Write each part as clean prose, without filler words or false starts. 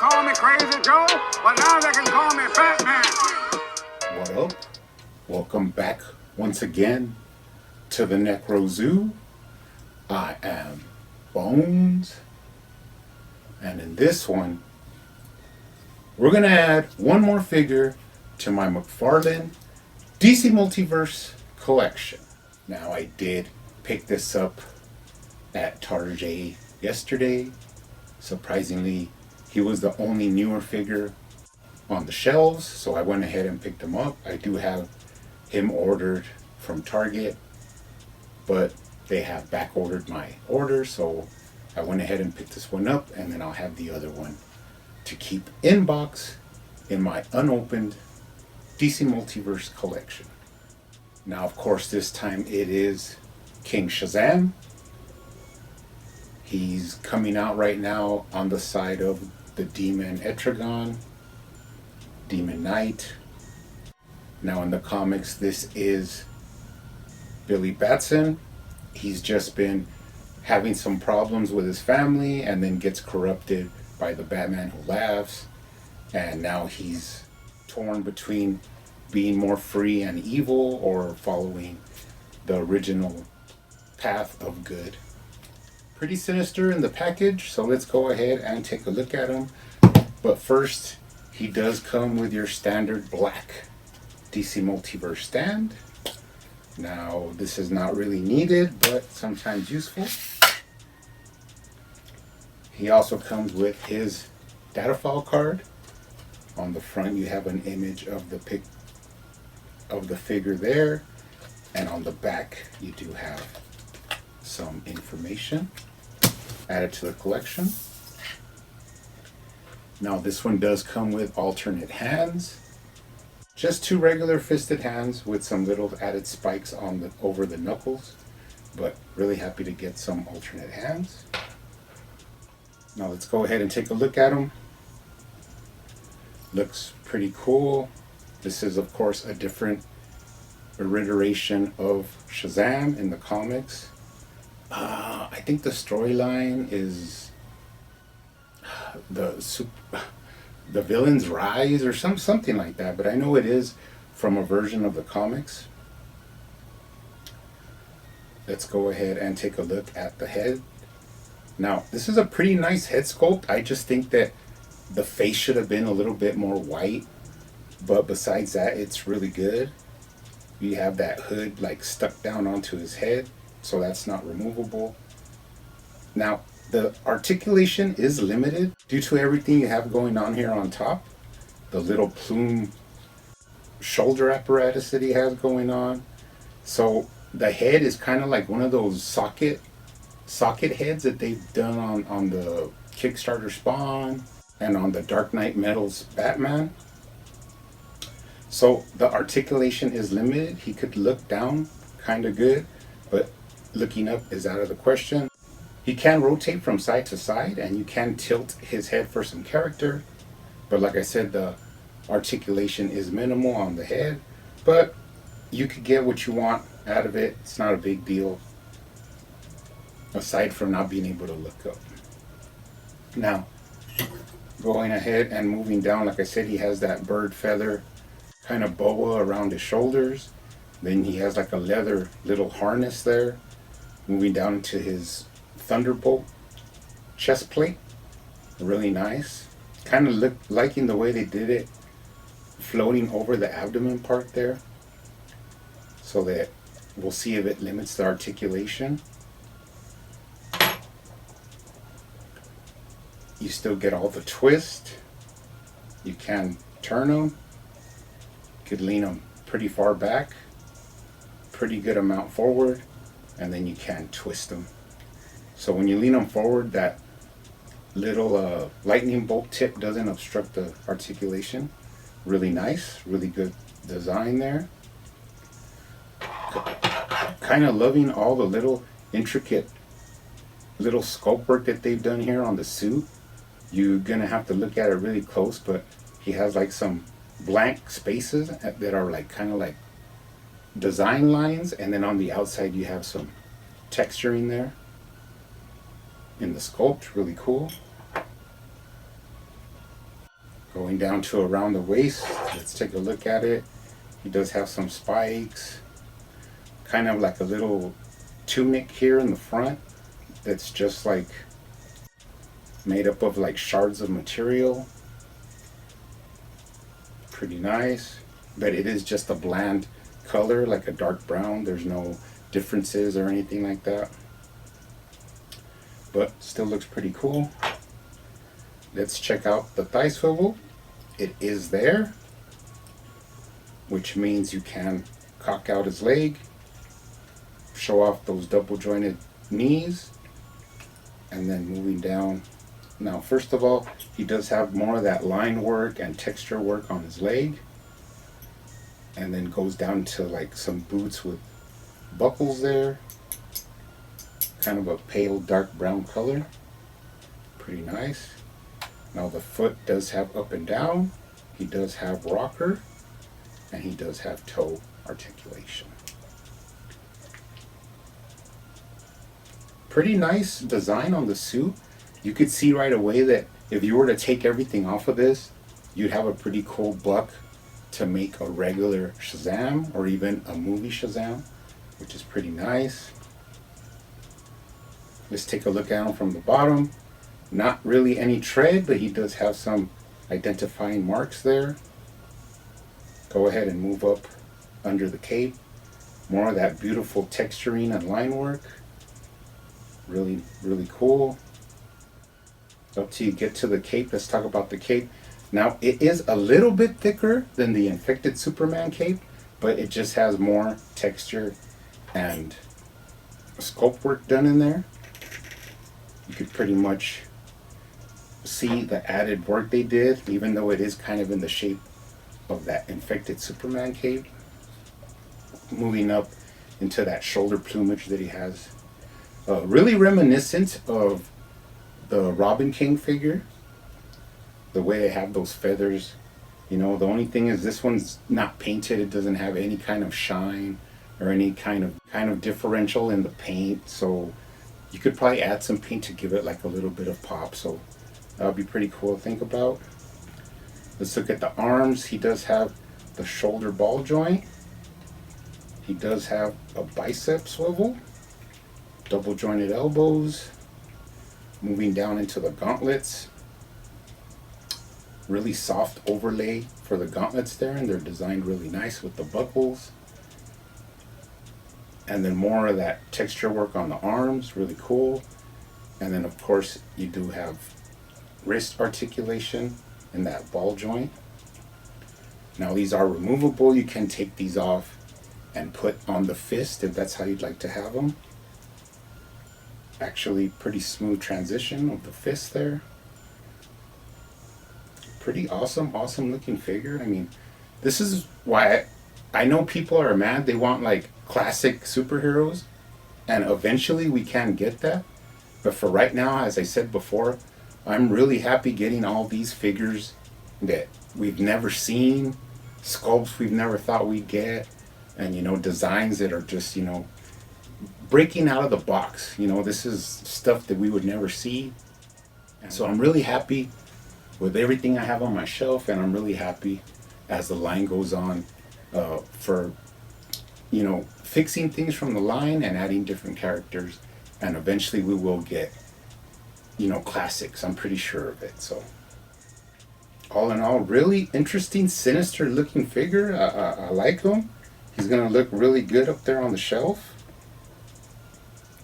call me Crazy Joe, but now they can call me Batman. What up? Welcome back once again to the Necro Zoo. I am Bones. And in this one, we're going to add one more figure to my McFarlane DC Multiverse collection. Now, I did pick this up at Target yesterday. Surprisingly, he was the only newer figure on the shelves, so I went ahead and picked him up. I do have him ordered from Target, but they have back ordered my order, so I went ahead and picked this one up, and then I'll have the other one to keep in box in my unopened DC Multiverse collection. Now, of course, this time it is King Shazam. He's coming out right now on the side of the Demon Etrigan, Demon Knight. Now in the comics, this is Billy Batson. He's just been having some problems with his family and then gets corrupted by the Batman Who Laughs. And now he's torn between being more free and evil or following the original path of good. Pretty sinister in the package, so let's go ahead and take a look at him. But first, he does come with your standard black DC Multiverse stand. Now, this is not really needed, but sometimes useful. He also comes with his data file card. On the front, you have an image of the figure there, and on the back, you do have some information added to the collection. Now, this one does come with alternate hands. Just two regular fisted hands with some little added spikes on over the knuckles, but really happy to get some alternate hands. Now let's go ahead and take a look at them. Looks pretty cool. This is, of course, a different iteration of Shazam in the comics. I think the storyline is the villain's rise or something like that, but I know it is from a version of the comics. Let's go ahead and take a look at the head. Now, this is a pretty nice head sculpt. I just think that the face should have been a little bit more white, but besides that, it's really good. You have that hood like stuck down onto his head, so that's not removable. Now, the articulation is limited due to everything you have going on here on top. The little plume shoulder apparatus that he has going on. So the head is kind of like one of those socket heads that they've done on the Kickstarter Spawn and on the Dark Knight Metals Batman. So the articulation is limited. He could look down kind of good, but looking up is out of the question. He can rotate from side to side, and you can tilt his head for some character. But like I said, the articulation is minimal on the head, but you could get what you want out of it. It's not a big deal, aside from not being able to look up. Now, going ahead and moving down, like I said, he has that bird feather kind of boa around his shoulders. Then he has like a leather little harness there. Moving down into his Thunderbolt chest plate. Really nice. Kind of liking the way they did it, floating over the abdomen part there, so that we'll see if it limits the articulation. You still get all the twist. You can turn them. You could lean them pretty far back, pretty good amount forward, and then you can twist them. So when you lean them forward, that little lightning bolt tip doesn't obstruct the articulation. Really nice, really good design there. Kind of loving all the little intricate little sculpt work that they've done here on the suit. You're gonna have to look at it really close, but he has like some blank spaces that are like kind of like design lines, and then on the outside you have some texturing there in the sculpt. Really cool. Going down to around the waist, let's take a look at it. He does have some spikes, kind of like a little tunic here in the front that's just like made up of like shards of material. Pretty nice, but it is just a bland color, like a dark brown. There's no differences or anything like that, but still looks pretty cool. Let's check out the thigh swivel. It is there, which means you can cock out his leg, show off those double jointed knees, and then moving down. Now, first of all, he does have more of that line work and texture work on his leg, and then goes down to like some boots with buckles there, kind of a pale dark brown color. Pretty nice. Now the foot does have up and down, he does have rocker, and he does have toe articulation. Pretty nice design on the suit. You could see right away that if you were to take everything off of this, you'd have a pretty cool buck to make a regular Shazam or even a movie Shazam, which is pretty nice. Let's take a look at him from the bottom. Not really any tread, but he does have some identifying marks there. Go ahead and move up under the cape. More of that beautiful texturing and line work. Really, really cool. Up till you get to the cape, let's talk about the cape. Now, it is a little bit thicker than the Infected Superman cape, but it just has more texture and sculpt work done in there. You could pretty much see the added work they did, even though it is kind of in the shape of that Infected Superman cape. Moving up into that shoulder plumage that he has. Really reminiscent of the Robin King figure. The way they have those feathers. You know, the only thing is this one's not painted. It doesn't have any kind of shine or any kind of differential in the paint. So you could probably add some paint to give it like a little bit of pop. So that would be pretty cool to think about. Let's look at the arms. He does have the shoulder ball joint. He does have a bicep swivel. Double jointed elbows. Moving down into the gauntlets. Really soft overlay for the gauntlets there, and they're designed really nice with the buckles. And then more of that texture work on the arms, really cool. And then of course you do have wrist articulation in that ball joint. Now these are removable. You can take these off and put on the fist if that's how you'd like to have them. Actually pretty smooth transition of the fist there. Pretty awesome looking figure. I mean, this is why I know people are mad. They want like classic superheroes, and eventually we can get that. But for right now, as I said before, I'm really happy getting all these figures that we've never seen, sculpts we've never thought we'd get, and you know, designs that are just, you know, breaking out of the box. You know, this is stuff that we would never see. And so I'm really happy with everything I have on my shelf, and I'm really happy as the line goes on for, you know, fixing things from the line and adding different characters, and eventually we will get, you know, classics. I'm pretty sure of it. So all in all, really interesting, sinister looking figure. I like him. He's gonna look really good up there on the shelf.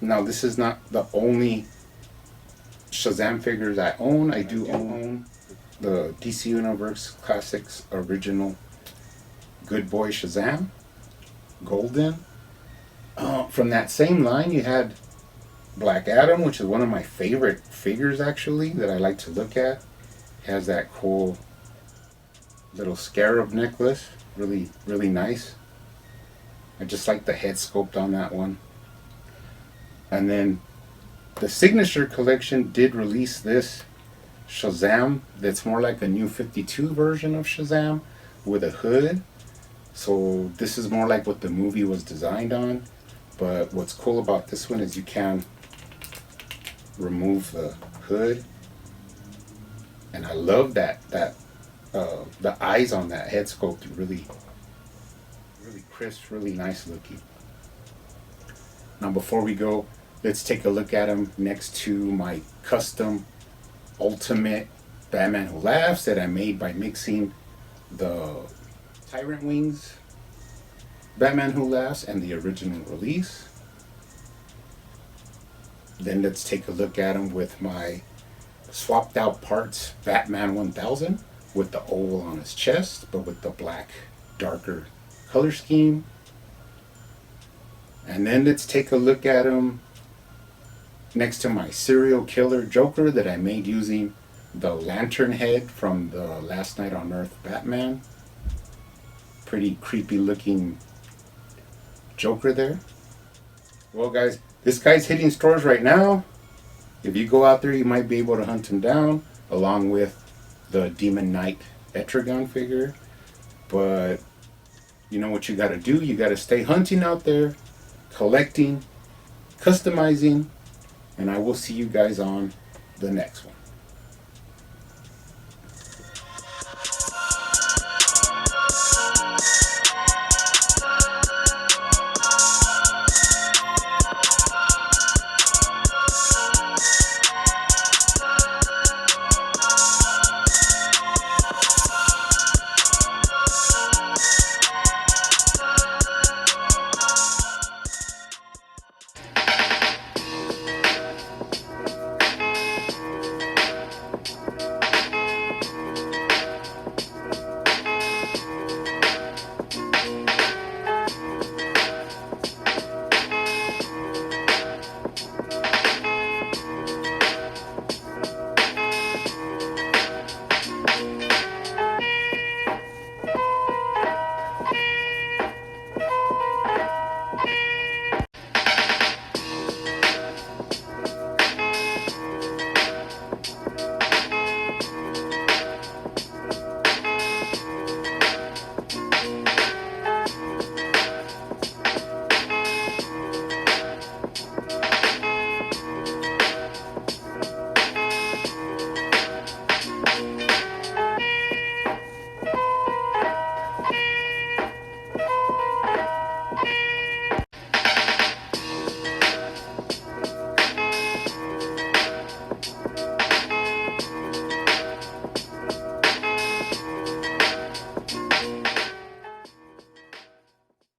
Now this is not the only Shazam figures I own. I do own the DC Universe Classics original Good Boy Shazam, Golden. From that same line, you had Black Adam, which is one of my favorite figures actually that I like to look at. It has that cool little scarab necklace, really, really nice. I just like the head sculpt on that one. And then the Signature Collection did release this Shazam that's more like a new 52 version of Shazam with a hood. So this is more like what the movie was designed on. But what's cool about this one is you can remove the hood. And I love that the eyes on that head sculpt are really crisp, really nice looking. Now before we go, let's take a look at him next to my custom ultimate Batman Who Laughs that I made by mixing the Tyrant Wings Batman Who Laughs and the original release. Then let's take a look at him with my swapped out parts Batman 1000 with the oval on his chest, but with the black, darker color scheme. And then let's take a look at him next to my serial killer Joker that I made using the lantern head from the Last Night on Earth Batman. Pretty creepy looking Joker there. Well guys, this guy's hitting stores right now. If you go out there, you might be able to hunt him down along with the Demon Knight Etrigan figure. But you know what you got to do? You got to stay hunting out there, collecting, customizing, and I will see you guys on the next one.